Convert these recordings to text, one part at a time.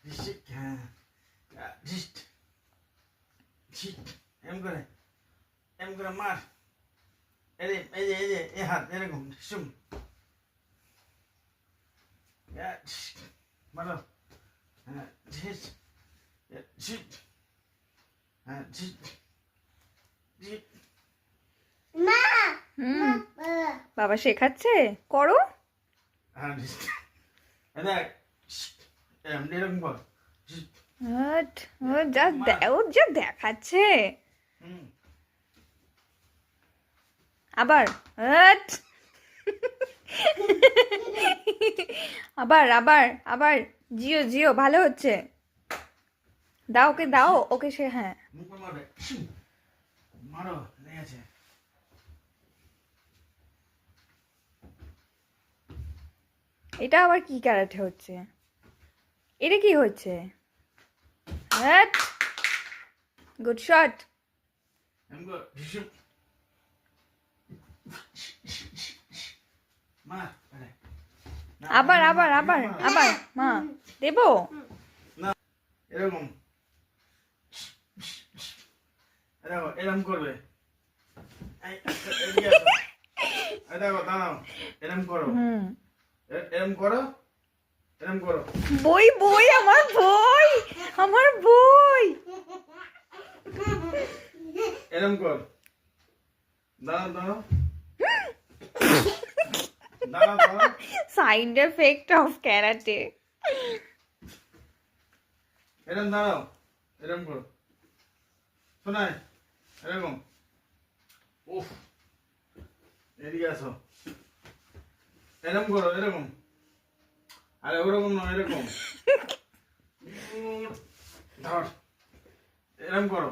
হ্যাঁ এম করে মার এই হাত এরকম মারো হ্যাঁ বাবা শেখাচ্ছে, করো। এরকম কর ও যা দেখাচ্ছে। আবার আবার আবার আবার জিও জিও, ভালো হচ্ছে। দাও ওকে, দাও ওকে, সে হ্যাঁ মারো লেগেছে। এটা আবার কি ক্যারাটে হচ্ছে? এটা কি হচ্ছে? Good shot. আবার আবার আবার আবার মা দেবো। এরকম এরকম করবে। দেখো দাঁড়াও, এরকম করো, এরকম করো, এরকম করো। বই বই আমার বই, আমার বই। এরকম কর, দাঁড়াও দাঁড়াও দাঁড়াও দাঁড়াও। Side effect of karate. এরকম দাঁড়াও, এরকম করো, শোনাই এরকম। উফ, এদিকে আসো, এরকম করো, এরকম। আরে ওরকম নয়, এরকম ধর, এরকম করো,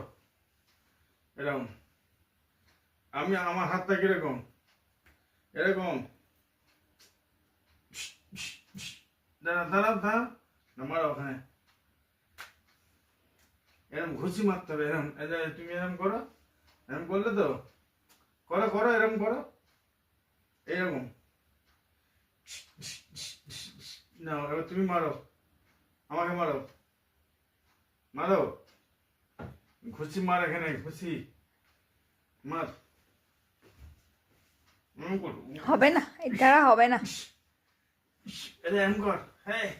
এরকম। আমি আমার হাতটা কিরকম, এরকম। দাঁড়া দাঁড়াও দাঁড়াও, না মারো ওখানে, এরকম ঘুষি মারতে হবে, এরকম। তুমি এরকম করো, এরকম করলে তো করো করো, এরকম করো, এরকম। না এবার তুমি মারো, আমাকে মারো, মারো, ঘুষি মার, এখানে ঘুষি মার। হবে না, এর দ্বারা হবে না। এরকম কর, হ্যাঁ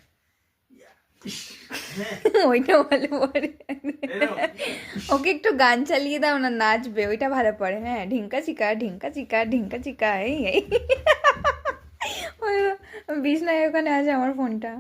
ওইটা ভালো পড়ে। ওকে একটু গান চালিয়ে দাও না, নাচবে, ওইটা ভালো পড়ে। হ্যাঁ, ঢিঙ্কা চিকা ঢিঙ্কা চিকা ঢিঙ্কা চিকা, এই এই। ওই বিছনায় ওখানে আছে আমার ফোনটা।